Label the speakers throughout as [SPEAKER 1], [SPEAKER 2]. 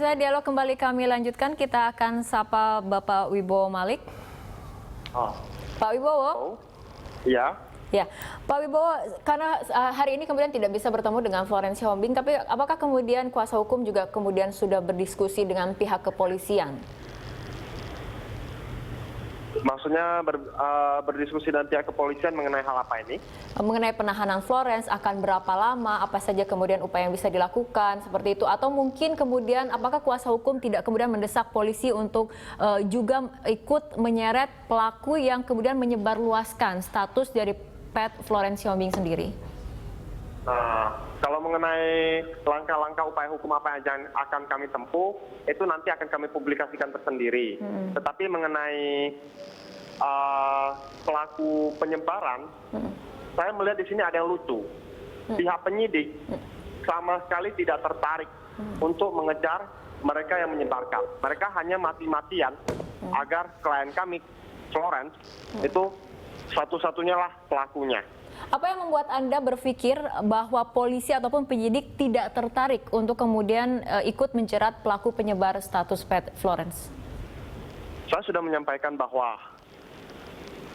[SPEAKER 1] pemirsa, dialog kembali kami lanjutkan. Kita akan sapa Bapak Wibowo Malik. Pak Wibowo?
[SPEAKER 2] Oh, iya.
[SPEAKER 1] Ya, Pak Wibowo, karena hari ini kemudian tidak bisa bertemu dengan Florence Sihombing, tapi apakah kemudian kuasa hukum juga kemudian sudah berdiskusi dengan pihak kepolisian?
[SPEAKER 2] Maksudnya berdiskusi dengan pihak kepolisian mengenai hal apa ini?
[SPEAKER 1] Mengenai penahanan Florence, akan berapa lama, apa saja kemudian upaya yang bisa dilakukan, seperti itu. Atau mungkin kemudian apakah kuasa hukum tidak kemudian mendesak polisi untuk juga ikut menyeret pelaku yang kemudian menyebarluaskan status dari pet Florence Sihombing sendiri?
[SPEAKER 2] Nah, kalau mengenai langkah-langkah upaya hukum apa yang akan kami tempuh, itu nanti akan kami publikasikan tersendiri. Tetapi mengenai pelaku penyebaran, saya melihat di sini ada yang lucu. Pihak penyidik sama sekali tidak tertarik untuk mengejar mereka yang menyebarkan. Mereka hanya mati-matian agar klien kami, Florence, itu satu-satunya lah pelakunya.
[SPEAKER 1] Apa yang membuat Anda berpikir bahwa polisi ataupun penyidik tidak tertarik untuk kemudian ikut menjerat pelaku penyebar status pet Florence?
[SPEAKER 2] Saya sudah menyampaikan bahwa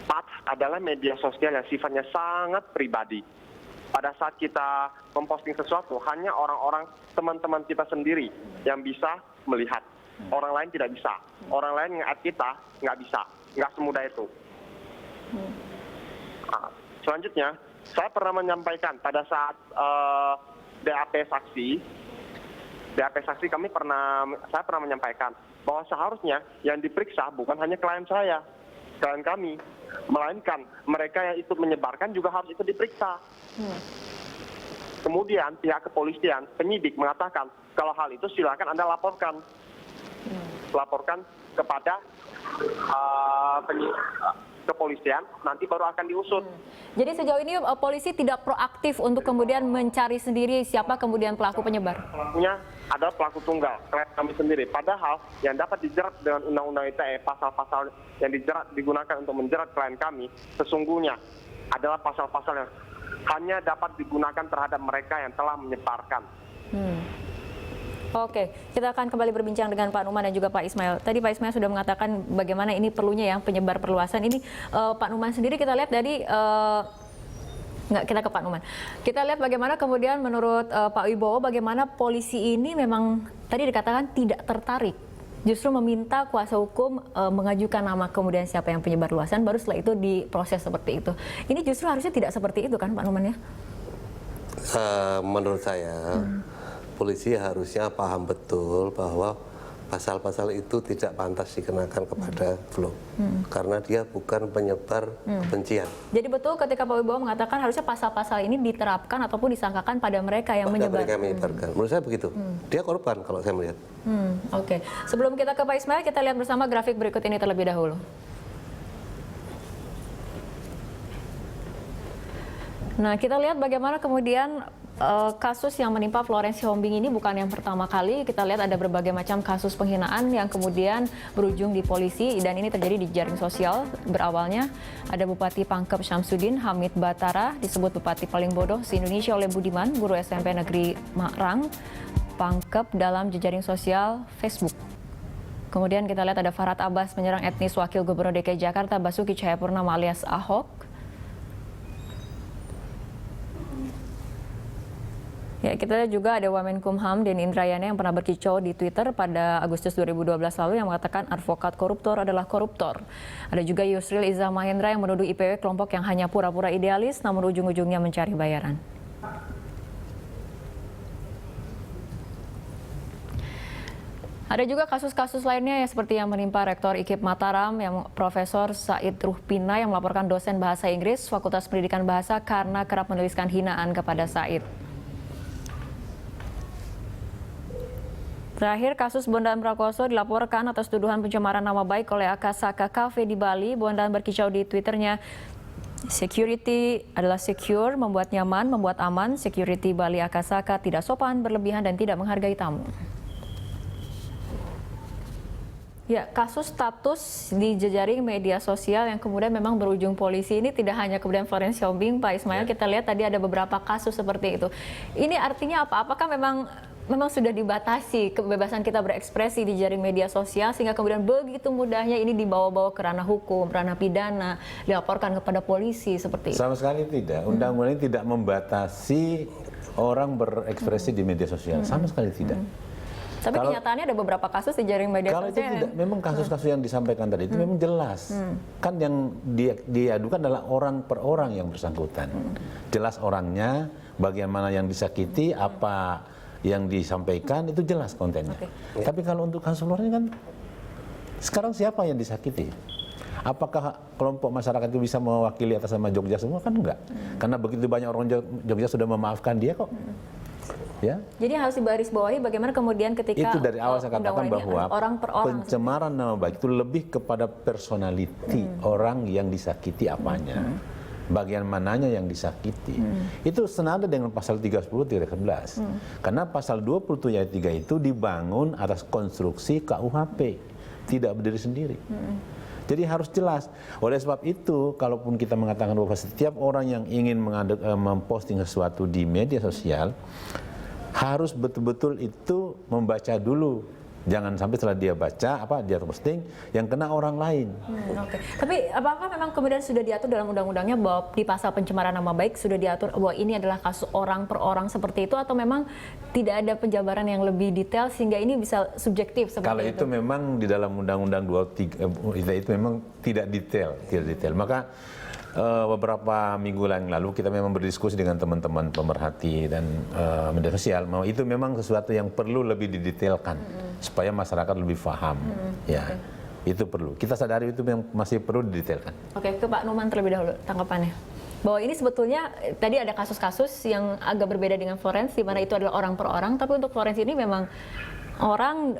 [SPEAKER 2] PAT adalah media sosial yang sifatnya sangat pribadi. Pada saat kita memposting sesuatu, hanya orang-orang teman-teman kita sendiri yang bisa melihat. Orang lain tidak bisa. Orang lain nge-add kita nggak bisa. Nggak semudah itu. Nah, selanjutnya, saya pernah menyampaikan pada saat BAP saksi saya pernah menyampaikan bahwa seharusnya yang diperiksa bukan hanya klien kami, melainkan mereka yang ikut menyebarkan juga harus ikut diperiksa. Kemudian pihak kepolisian, penyidik mengatakan kalau hal itu silakan Anda laporkan kepada kepolisian, nanti baru akan diusut.
[SPEAKER 1] Jadi sejauh ini polisi tidak proaktif untuk kemudian mencari sendiri siapa kemudian pelaku penyebar?
[SPEAKER 2] Pelakunya adalah pelaku tunggal, klien kami sendiri. Padahal yang dapat dijerat dengan Undang-Undang ITE, pasal-pasal yang digunakan untuk menjerat klien kami, sesungguhnya adalah pasal-pasal yang hanya dapat digunakan terhadap mereka yang telah menyebarkan.
[SPEAKER 1] Oke, kita akan kembali berbincang dengan Pak Numan dan juga Pak Ismail. Tadi Pak Ismail sudah mengatakan bagaimana ini perlunya ya penyebar perluasan. Ini Pak Numan sendiri kita lihat dari kita ke Pak Numan. Kita lihat bagaimana kemudian menurut Pak Wibowo bagaimana polisi ini memang tadi dikatakan tidak tertarik. Justru meminta kuasa hukum mengajukan nama kemudian siapa yang penyebar luasan, baru setelah itu diproses seperti itu. Ini justru harusnya tidak seperti itu kan Pak Numan ya?
[SPEAKER 3] Menurut saya polisi harusnya paham betul bahwa pasal-pasal itu tidak pantas dikenakan kepada Flo, karena dia bukan penyebar kebencian.
[SPEAKER 1] Jadi betul ketika Pak Wibowo mengatakan harusnya pasal-pasal ini diterapkan ataupun disangkakan pada mereka yang menyebar.
[SPEAKER 3] Mereka menyebarkan. Menurut saya begitu. Dia korban kalau saya melihat.
[SPEAKER 1] Oke. Sebelum kita ke Pak Ismail, kita lihat bersama grafik berikut ini terlebih dahulu. Nah, kita lihat bagaimana kemudian kasus yang menimpa Florence Sihombing ini bukan yang pertama kali. Kita lihat ada berbagai macam kasus penghinaan yang kemudian berujung di polisi, dan ini terjadi di jaring sosial. Berawalnya ada Bupati Pangkep Syamsuddin Hamid Batara disebut Bupati paling bodoh se-Indonesia oleh Budiman, guru SMP Negeri Makrang, Pangkep dalam jejaring sosial Facebook. Kemudian kita lihat ada Farhad Abbas menyerang etnis Wakil Gubernur DKI Jakarta Basuki Cahayapurnama alias Ahok. Ya, kita juga ada Wamenkumham Denny Indrayana yang pernah berkicau di Twitter pada Agustus 2012 lalu yang mengatakan advokat koruptor adalah koruptor. Ada juga Yusril Izzah Mahendra yang menuduh IPW kelompok yang hanya pura-pura idealis namun ujung-ujungnya mencari bayaran. Ada juga kasus-kasus lainnya ya, seperti yang menimpa Rektor IKIP Mataram yang Profesor Said Ruhpina yang melaporkan dosen bahasa Inggris Fakultas Pendidikan Bahasa karena kerap menuliskan hinaan kepada Said. Terakhir, kasus Bondan Prakoso dilaporkan atas tuduhan pencemaran nama baik oleh Akasaka Cafe di Bali. Bondan berkicau di Twitternya, security adalah secure, membuat nyaman, membuat aman. Security Bali Akasaka tidak sopan, berlebihan, dan tidak menghargai tamu. Ya, kasus status di jejaring media sosial yang kemudian memang berujung polisi ini tidak hanya kemudian Florence Sihombing, Pak Ismail, kita lihat tadi ada beberapa kasus seperti itu. Ini artinya apa? Apakah memang memang sudah dibatasi kebebasan kita berekspresi di jaring media sosial sehingga kemudian begitu mudahnya ini dibawa-bawa ke ranah hukum, ranah pidana, dilaporkan kepada polisi seperti itu?
[SPEAKER 4] Sama sekali tidak. Undang-undang ini tidak membatasi orang berekspresi di media sosial. Sama sekali tidak.
[SPEAKER 1] Tapi kenyataannya ada beberapa kasus di jaring media
[SPEAKER 4] Kalau itu
[SPEAKER 1] sosial.
[SPEAKER 4] tidak, memang kasus-kasus yang disampaikan tadi itu memang jelas. Kan yang diadukan adalah orang per orang yang bersangkutan. Jelas orangnya, bagian mana yang disakiti, apa yang disampaikan, itu jelas kontennya. Tapi kalau untuk kasus luar ini kan, sekarang siapa yang disakiti? Apakah kelompok masyarakat itu bisa mewakili atas nama Jogja semua? Kan enggak. Karena begitu banyak orang Jogja sudah memaafkan dia kok. Ya.
[SPEAKER 1] Jadi harus dibarisbawahi bagaimana kemudian ketika
[SPEAKER 4] Itu dari awal saya katakan bahwa
[SPEAKER 1] orang per orang
[SPEAKER 4] pencemaran nama baik itu lebih kepada personality orang yang disakiti apanya. Bagian mananya yang disakiti. Itu senada dengan pasal 30 13. Karena pasal 27 ayat 3 itu dibangun atas konstruksi KUHP, tidak berdiri sendiri. Jadi harus jelas. Oleh sebab itu, kalaupun kita mengatakan bahwa setiap orang yang ingin memposting sesuatu di media sosial harus betul-betul itu membaca dulu. Jangan sampai setelah dia baca, dia posting, yang kena orang lain.
[SPEAKER 1] Tapi apakah memang kemudian sudah diatur dalam undang-undangnya bahwa di pasal pencemaran nama baik sudah diatur bahwa ini adalah kasus orang per orang seperti itu, atau memang tidak ada penjabaran yang lebih detail sehingga ini bisa subjektif seperti
[SPEAKER 4] Kalau itu memang di dalam Undang-Undang 23 itu memang tidak detail. Maka beberapa minggu yang lalu kita memang berdiskusi dengan teman-teman pemerhati dan media sosial bahwa itu memang sesuatu yang perlu lebih didetailkan supaya masyarakat lebih paham. Itu perlu. Kita sadari itu yang masih perlu didetailkan.
[SPEAKER 1] Ke Pak Numan terlebih dahulu tanggapannya. Bahwa ini sebetulnya tadi ada kasus-kasus yang agak berbeda dengan Florence di mana itu adalah orang per orang, tapi untuk Florence ini memang orang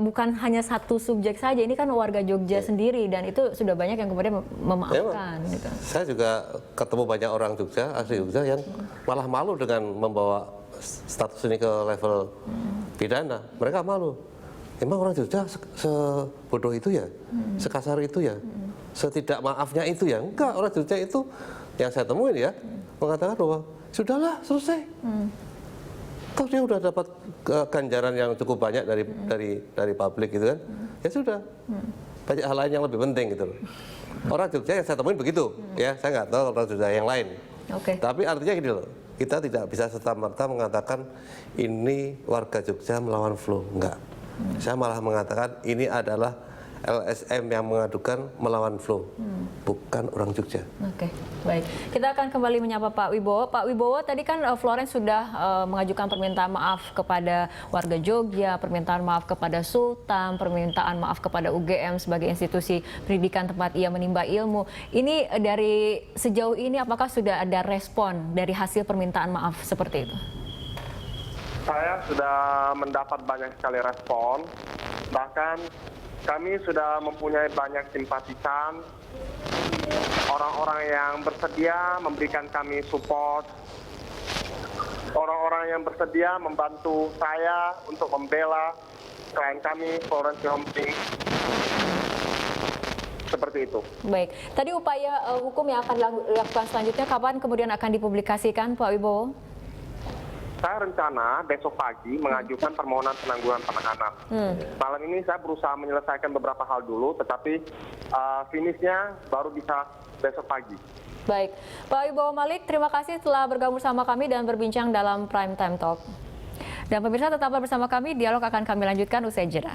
[SPEAKER 1] bukan hanya satu subjek saja, ini kan warga Jogja sendiri dan itu sudah banyak yang kemudian memaafkan. Gitu.
[SPEAKER 3] Saya juga ketemu banyak orang Jogja, asli Jogja yang malah malu dengan membawa status ini ke level pidana. Mereka malu. Emang orang Jogja sebodoh itu ya, sekasar itu ya, setidak maafnya itu ya. Enggak, orang Jogja itu yang saya temuin ya mengatakan bahwa sudahlah selesai. Toh dia udah dapat ganjaran yang cukup banyak dari publik gitu kan, ya sudah. Banyak hal lain yang lebih penting gitu loh. Orang Jogja yang saya temuin begitu, ya saya nggak tahu orang Jogja yang lain. Tapi artinya gini loh, kita tidak bisa serta-merta mengatakan ini warga Jogja melawan flu, enggak. Saya malah mengatakan ini adalah LSM yang mengadukan melawan flu, bukan orang Jogja.
[SPEAKER 1] Baik. Kita akan kembali menyapa Pak Wibowo. Pak Wibowo, tadi kan Florence sudah mengajukan permintaan maaf kepada warga Jogja, permintaan maaf kepada Sultan, permintaan maaf kepada UGM sebagai institusi pendidikan tempat ia menimba ilmu. Ini dari sejauh ini apakah sudah ada respon dari hasil permintaan maaf seperti itu?
[SPEAKER 2] Saya sudah mendapat banyak sekali respon, bahkan kami sudah mempunyai banyak simpatisan, orang-orang yang bersedia memberikan kami support, orang-orang yang bersedia membantu saya untuk membela klien kami, Florence Sihombing. Seperti itu.
[SPEAKER 1] Baik. Tadi upaya hukum yang akan dilakukan selanjutnya kapan kemudian akan dipublikasikan, Pak Wibowo?
[SPEAKER 2] Saya rencana besok pagi mengajukan permohonan penangguhan penahanan. Malam ini saya berusaha menyelesaikan beberapa hal dulu, tetapi finishnya baru bisa besok pagi.
[SPEAKER 1] Baik, Pak Wibowo Malik, terima kasih telah bergabung bersama kami dan berbincang dalam Prime Time Talk. Dan pemirsa tetaplah bersama kami, dialog akan kami lanjutkan usai jeda.